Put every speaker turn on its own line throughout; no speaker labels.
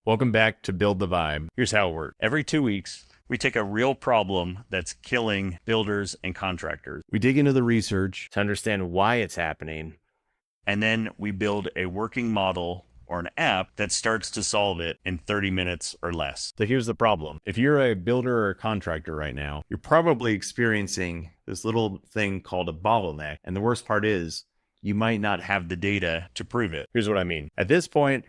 Welcome back to Build the Vibe. Here's how it works. Every 2 weeks, we take a real problem that's killing builders and contractors.
We dig into the research
to understand why it's happening.
And then we build a working model or an app that starts to solve it in 30 minutes or less.
So here's the problem.
If you're a builder or a contractor right now, you're probably experiencing this little thing called a bottleneck. And the worst part is you might not have the data to prove it.
Here's what I mean.
At this point,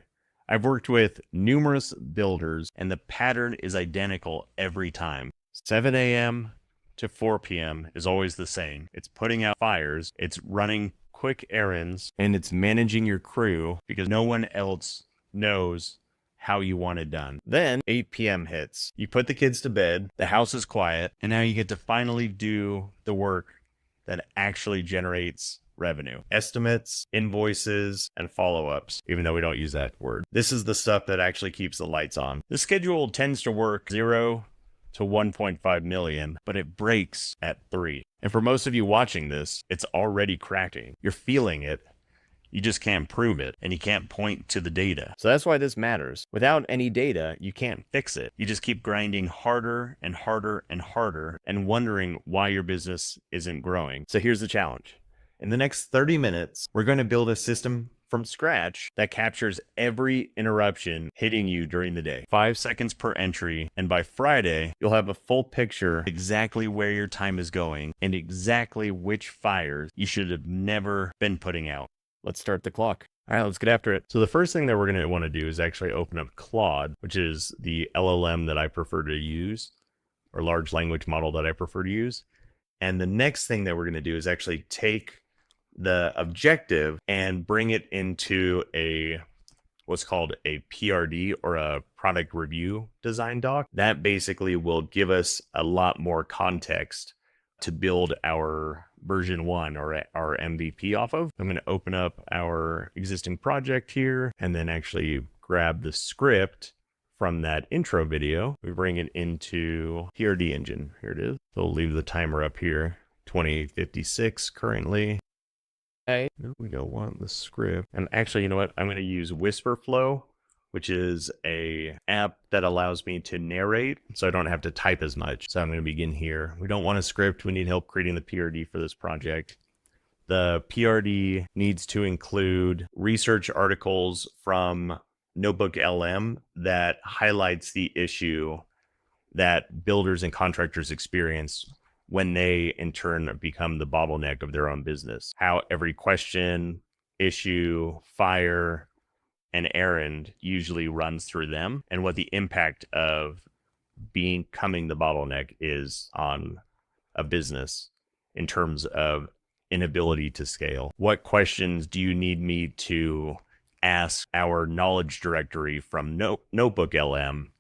I've worked with numerous builders,
And the pattern is identical every time.
7 a.m.
To 4 p.m. is always the same. It's putting out fires. It's running quick errands,
and it's managing your crew
because no one else knows how you want it done.
Then 8 p.m. hits.
You put the kids to bed,
The house is quiet, and now you get to finally do the work that actually generates revenue.
estimates, invoices, and follow-ups, even though we don't use that word. This is the stuff that actually keeps the lights on.
The schedule tends to work 0 to 1.5 million, but it breaks at 3.
And for most of you watching this,
It's already cracking.
you're feeling it.
You just can't prove it, and you can't point to the data.
So that's why this matters. Without any data, you can't
Fix it. You just keep grinding harder and harder and harder and wondering why your business isn't growing.
So here's the challenge.
In the next 30 minutes, we're going to build a system
From scratch,
That captures every interruption hitting you during the day. 5 seconds per entry, and by Friday,
you'll have a full picture.
exactly where your time is going and exactly which fires you should have never been putting out.
let's start the clock. All right, let's get after it.
So the first thing that we're going to want to do is actually open up Claude, which is the LLM that I prefer to use, or large language model that I prefer to use. And the next thing that we're going to do is actually take the objective and bring it into what's called a PRD, or a product review design doc. That basically will give us a lot more context to build our version 1 or our MVP off of. I'm going to open up our existing project here and then actually grab the script from that intro video. We bring it into PRD engine. Here it is. So we'll leave the timer up here, 2856 currently.
Okay.
No, we don't want the script. And actually, you know what? I'm going to use Whisperflow, which is a app that allows me to narrate, so I don't have to type as much. So I'm going to begin here. We don't want a script. We need help creating the PRD for this project. The PRD needs to include research articles from Notebook LM that highlights the issue that builders and contractors experience when they in turn become the bottleneck of their own business. How every question, issue, fire, and errand usually runs through them, and what the impact of becoming the bottleneck is on a business in terms of inability to scale. What questions do you need me to ask our knowledge directory from Notebook LM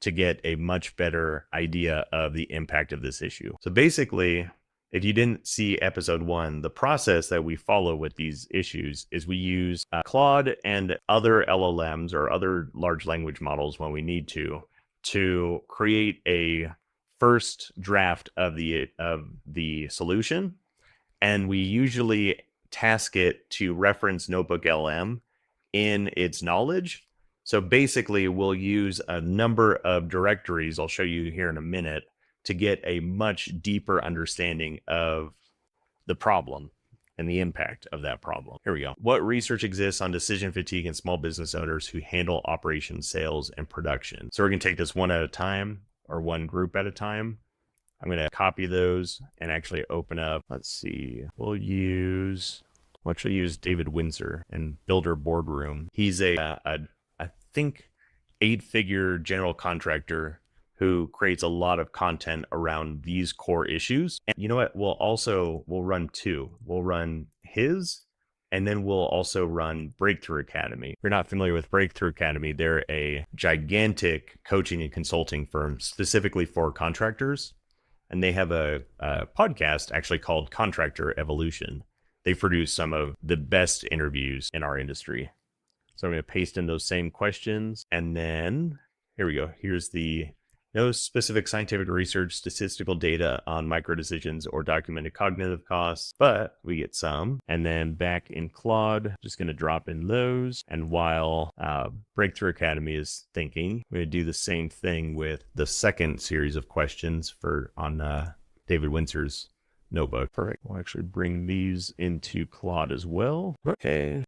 to get a much better idea of the impact of this issue? So basically, if you didn't see episode 1, the process that we follow with these issues is we use Claude and other LLMs or other large language models when we need to create a first draft of the solution. And we usually task it to reference Notebook LM in its knowledge. So basically, we'll use a number of directories, I'll show you here in a minute, to get a much deeper understanding of the problem and the impact of that problem. Here we go. What research exists on decision fatigue in small business owners who handle operations, sales, and production? So we're going to take this one at a time, or one group at a time. I'm going to copy those and actually open up. Let's see. We'll actually use David Windsor in Builder Boardroom. He's I think 8-figure general contractor who creates a lot of content around these core issues. And you know what? We'll run 2. We'll run his, and then we'll also run Breakthrough Academy. If you're not familiar with Breakthrough Academy, they're a gigantic coaching and consulting firm specifically for contractors. And they have a podcast actually called Contractor Evolution. They produce some of the best interviews in our industry. So I'm going to paste in those same questions. And then here we go. Here's the No specific scientific research, statistical data on micro decisions or documented cognitive costs, but we get some.
And then back in Claude, just going to drop in those. And while
Breakthrough Academy is thinking, we're going to do the same thing with the second series of questions on David Windsor's notebook.
perfect. We'll actually bring these into Claude as well. Okay.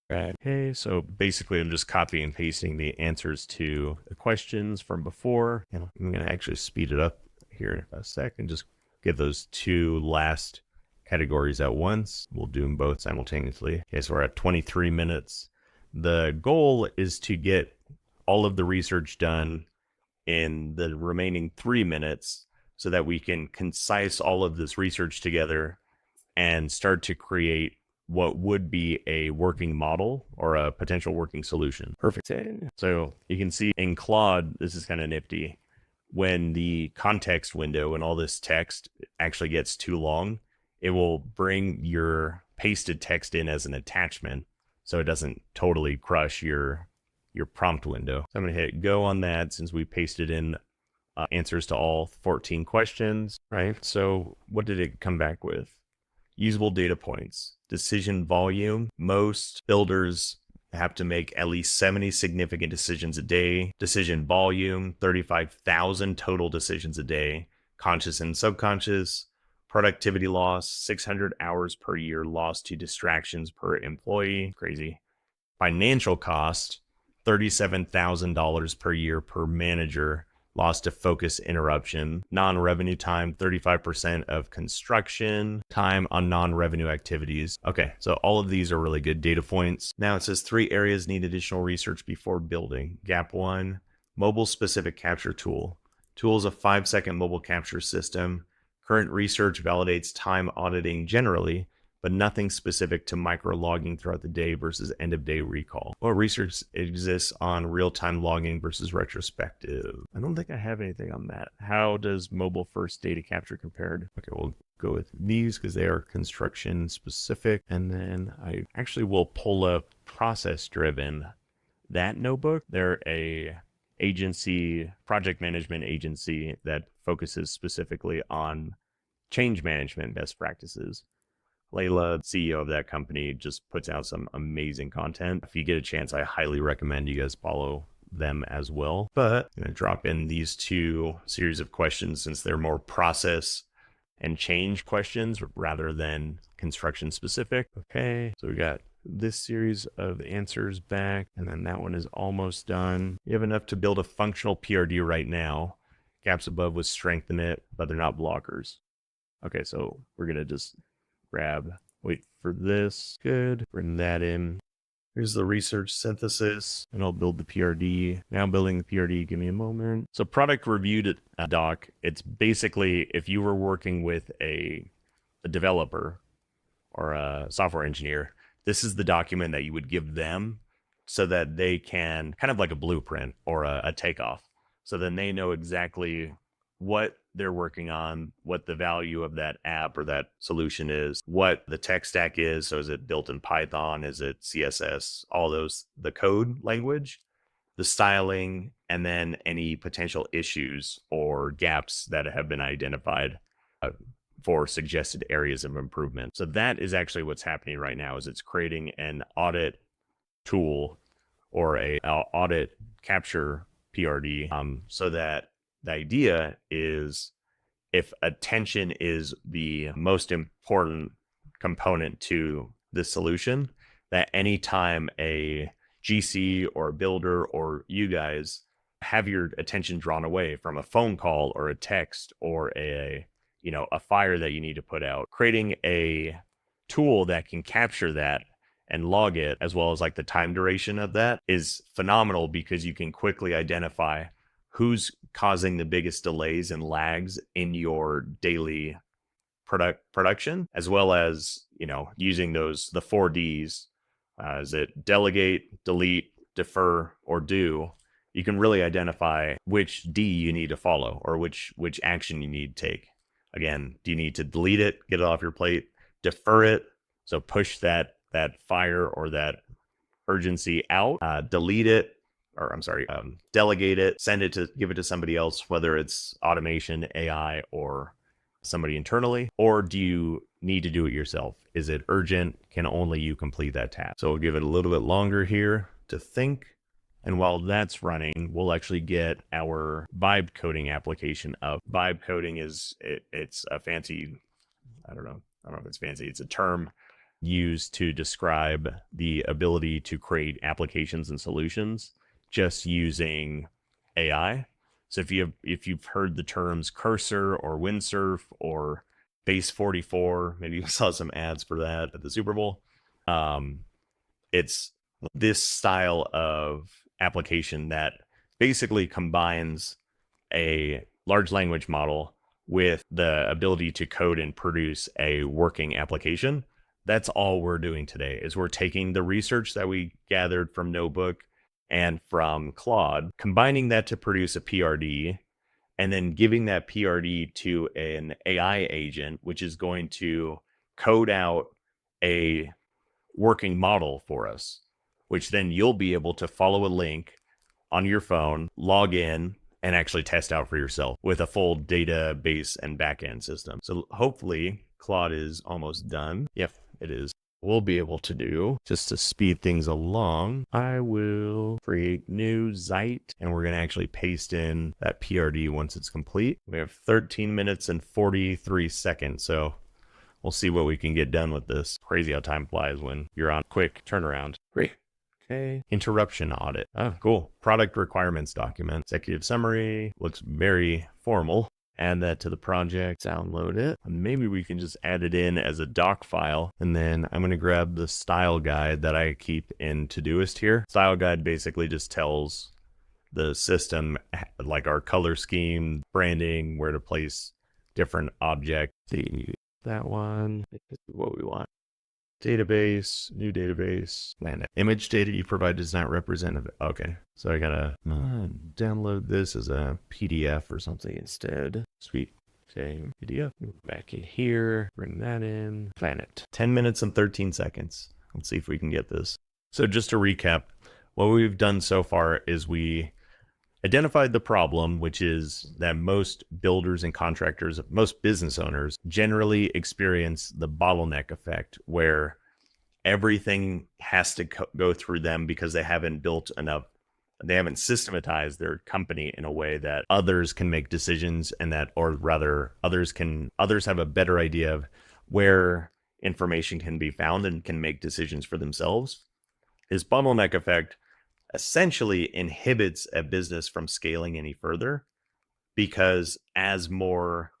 Right.
Okay, so basically I'm just copy and pasting the answers to the questions from before. And I'm going to actually speed it up here in a sec and just get those two last categories at once. We'll do them both simultaneously. Okay, so we're at 23 minutes. The goal is to get all of the research done in the remaining 3 minutes so that we can concise all of this research together and start to create what would be a working model or a potential working solution.
Perfect.
So you can see in Claude, this is kind of nifty. When the context window and all this text actually gets too long, it will bring your pasted text in as an attachment so it doesn't totally crush your prompt window. So I'm going to hit go on that since we pasted in answers to all 14 questions, right? So what did it come back with? Usable data points, decision volume. Most builders have to make at least 70 significant decisions a day. Decision volume, 35,000 total decisions a day. Conscious and subconscious. Productivity loss, 600 hours per year lost to distractions per employee. Crazy. Financial cost, $37,000 per year per manager. Lost to focus interruption. Non-revenue time, 35% of construction. Time on non-revenue activities. Okay, so all of these are really good data points. Now it says 3 areas need additional research before building. Gap 1, mobile-specific capture tool. Tool is a 5-second mobile capture system. Current research validates time auditing generally, but nothing specific to micro-logging throughout the day versus end-of-day recall. What research exists on real-time logging versus retrospective? I don't think I have anything on that.
How does mobile first data capture compared?
Okay, we'll go with these because they are construction specific. And then I actually will pull up process-driven.
That notebook, they're a agency, project management agency that focuses specifically on change management best practices.
Layla, CEO of that company, just puts out some amazing content. If you get a chance, I highly recommend you guys follow them as well. But I'm going to drop in these 2 series of questions since they're more process and change questions rather than construction specific.
Okay, so we got this series of answers back, and then that one is almost done.
You have enough to build a functional PRD right now. Gaps above would strengthen it, but they're not blockers.
Okay, so we're going to just wait for this. Good. Bring that in.
Here's the research synthesis.
And I'll build the PRD. Now I'm building the PRD. Give me a moment. So product reviewed doc, it's basically if you were working with a developer or a software engineer, this is the document that you would give them so that they can, kind of like a blueprint or a takeoff. So then they know exactly what they're working on, what the value of that app or that solution is, what the tech stack is. So is it built in Python? Is it CSS? All those, the code language, the styling, and then any potential issues or gaps that have been identified for suggested areas of improvement. So that is actually what's happening right now is it's creating an audit tool or a audit capture PRD so that the idea is if attention is the most important component to the solution, that anytime a GC or a builder or you guys have your attention drawn away from a phone call or a text or a fire that you need to put out, creating a tool that can capture that and log it as well as like the time duration of that is phenomenal because you can quickly identify who's causing the biggest delays and lags in your daily production, as well as, using the 4 Ds. Is it delegate, delete, defer, or do? You can really identify which D you need to follow or which action you need to take. Again, do you need to delete it, get it off your plate, defer it, so push that fire or that urgency out, delete it,
delegate it, give it to somebody else, whether it's automation, AI, or somebody internally, or do you need to do it yourself? Is it urgent? Can only you complete that task? So we'll give it a little bit longer here to think.
And while that's running, we'll actually get our vibe coding application up.
Vibe coding it's a fancy, I don't know if it's fancy. It's a term
Used to describe the ability to create applications and solutions just using AI. So if you've heard the terms cursor or windsurf or
Base 44, maybe you saw some ads for that at the Super Bowl. It's this style of application that basically combines a large language model with the ability to code and produce a working application. That's all we're doing today, is we're taking the research that we gathered from Notebook and from Claude, combining that to produce a PRD, and then giving that PRD to an AI agent, which is going to code out a working model for us, which then you'll be able to follow a link on your phone, log in, and actually test out for yourself with a full database and backend system. So hopefully Claude is almost done. Yep, it is. We'll be able to do, just to speed things along, I will create new Zeit, and we're going to actually paste in that PRD once it's complete. We have 13 minutes and 43 seconds, so we'll see what we can get done with this. Crazy how time flies when you're on quick turnaround. Great. Okay. Interruption audit. Oh, cool. Product requirements document. Executive summary. Looks very formal. Add that to the project, download it. Maybe we can just add it in as a doc file. And then I'm going to grab the style guide that I keep in Todoist here. Style guide basically just tells the system like our color scheme, branding, where to place different objects. See that one. This is what we want. Database, new database, planet. Image data you provide does not represent it. Okay, so I gotta download this as a PDF or something instead. Sweet. Same PDF. Back in here, bring that in. Planet. 10 minutes and 13 seconds. Let's see if we can get this. So just to recap, what we've done so far is we identified the problem, which is that most builders and contractors, most business owners generally experience the bottleneck effect, where everything has to go through them because they haven't built enough, they haven't systematized their company in a way that others can make decisions, and that, or rather others have a better idea of where information can be found and can make decisions for themselves. This bottleneck effect essentially inhibits a business from scaling any further, because as more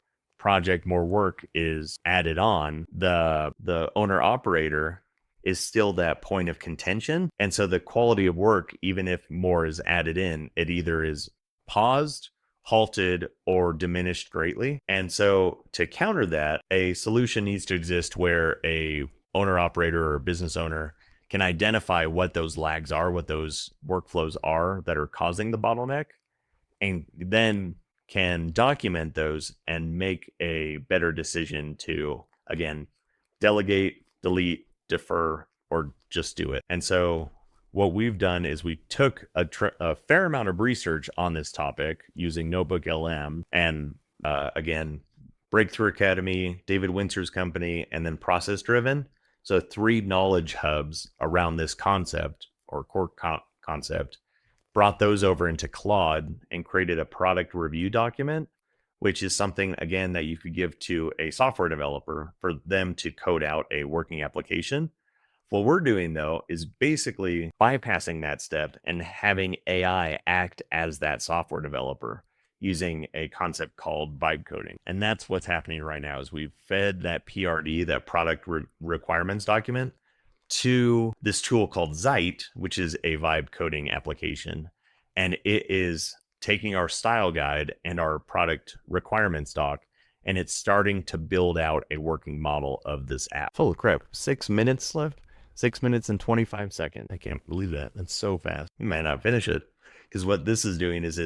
work is added on, the owner operator is still that point of contention. And so the quality of work, even if more is added in, it either is paused, halted, or diminished greatly. And so to counter that, a solution needs to exist where a owner operator or business owner can identify what those lags are, what those workflows are that are causing the bottleneck, and then can document those and make a better decision to, again, delegate, delete, defer, or just do it. And so what we've done is we took a fair amount of research on this topic using Notebook LM and, again, Breakthrough Academy, David Winter's company, and then Process Driven. So 3 knowledge hubs around this concept, or core concept, brought those over into Claude and created a product review document, which is something, again, that you could give to a software developer for them to code out a working application. What we're doing, though, is basically bypassing that step and having AI act as that software developer, using a concept called vibe coding. And that's what's happening right now, is we've fed that PRD, that product requirements document, to this tool called Zeit, which is a vibe coding application. And it is taking our style guide and our product requirements doc, and it's starting to build out a working model of this app. Holy crap, 6 minutes left? 6 minutes and 25 seconds. I can't believe that. That's so fast. We might not finish it, because what this is doing is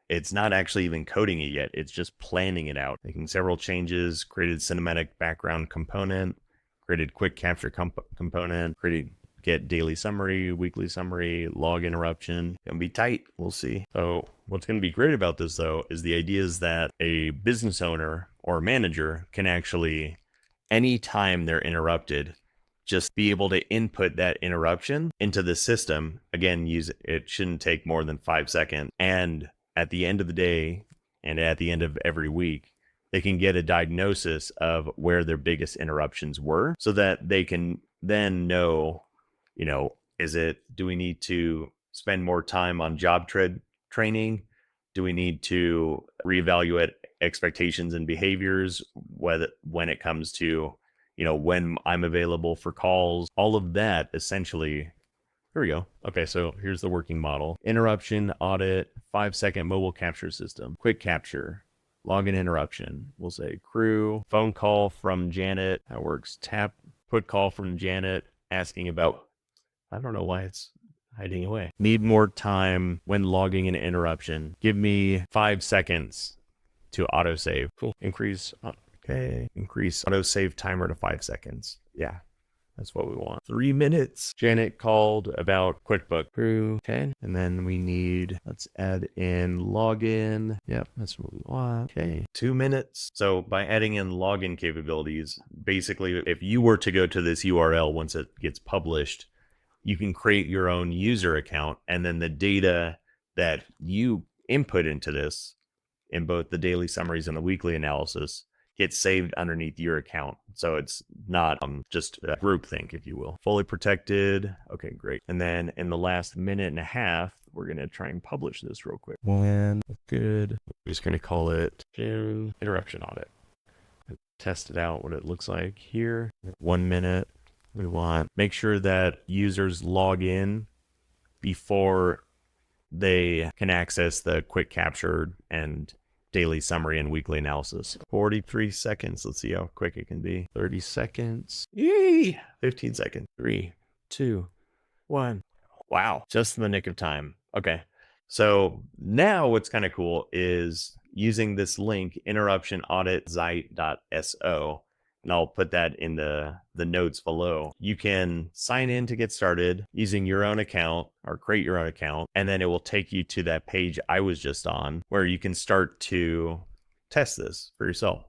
it's not actually even coding it yet. It's just planning it out, making several changes, created cinematic background component, created quick capture component, created
get daily summary, weekly summary, log interruption.
Gonna be tight. We'll see.
So what's going to be great about this, though, is the idea is that a business owner or manager can actually, anytime they're interrupted, just be able to input that interruption into the system. Again, it shouldn't take more than 5 seconds. And at the end of the day and at the end of every week, they can get a diagnosis of where their biggest interruptions were so that they can then know, do we need to spend more time on job training? Do we need to reevaluate expectations and behaviors when it comes to, when I'm available for calls? All of that essentially. Here we go. Okay, so here's the working model. Interruption, audit, 5-second mobile capture system, quick capture, login interruption. We'll say crew, phone call from Janet. That works. Tap, put call from Janet asking about, I don't know why it's hiding away. Need more time when logging an interruption. Give me 5 seconds to autosave. Cool. Increase autosave timer to 5 seconds. Yeah. That's what we want.
3 minutes.
Janet called about QuickBook Crew. Okay. And then let's add in login. Yep, that's what we want. Okay.
2 minutes. So by adding in login capabilities, basically, if you were to go to this URL once it gets published, you can create your own user account. And then the data that you input into this in both the daily summaries and the weekly analysis gets saved underneath your account. So it's not just a groupthink, if you will. Fully protected. Okay, great.
And then in the last minute and a half, we're going to try and publish this real quick. When good. We're just going to call it interruption audit. Test it out what it looks like here. 1 minute. We want make sure that users log in before they can access the quick capture and daily summary and weekly analysis.
43 seconds. Let's see how quick it can be.
30 seconds.
Yay! 15 seconds.
3, 2, 1.
Wow. Just in the nick of time. Okay. So now what's kind of cool is using this link, interruption audit site.so. And I'll put that in the notes below. You can sign in to get started using your own account or create your own account. And then it will take you to that page I was just on where you can start to test this for yourself.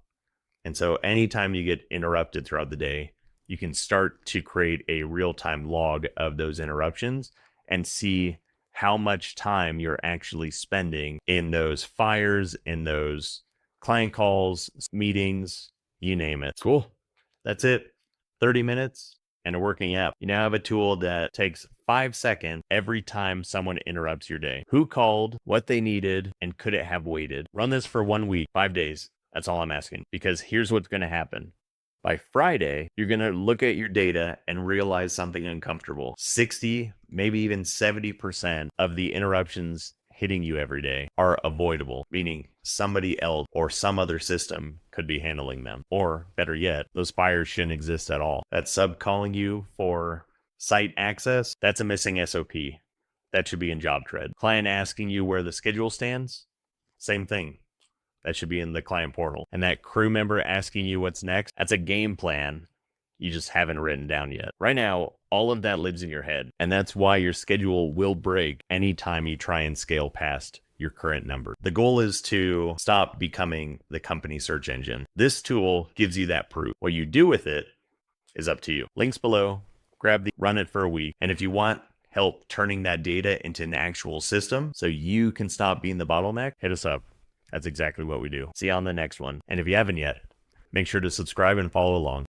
And so anytime you get interrupted throughout the day, you can start to create a real-time log of those interruptions and see how much time you're actually spending in those fires, in those client calls, meetings, you name it.
Cool.
That's it. 30 minutes and a working app. You now have a tool that takes 5 seconds every time someone interrupts your day. Who called, what they needed, and could it have waited? Run this for 1 week, 5 days. That's all I'm asking. Because here's what's going to happen. By Friday, you're going to look at your data and realize something uncomfortable. 60, maybe even 70% of the interruptions hitting you every day are avoidable, meaning somebody else or some other system could be handling them. Or better yet, those fires shouldn't exist at all. That sub calling you for site access, that's a missing SOP. That should be in job thread. Client asking you where the schedule stands, same thing. That should be in the client portal. And that crew member asking you what's next, that's a game plan you just haven't written down yet. Right now, all of that lives in your head. And that's why your schedule will break anytime you try and scale past your current number. The goal is to stop becoming the company search engine. This tool gives you that proof. What you do with it is up to you. Links below, run it for a week. And if you want help turning that data into an actual system so you can stop being the bottleneck, hit us up. That's exactly what we do. See you on the next one. And if you haven't yet, make sure to subscribe and follow along.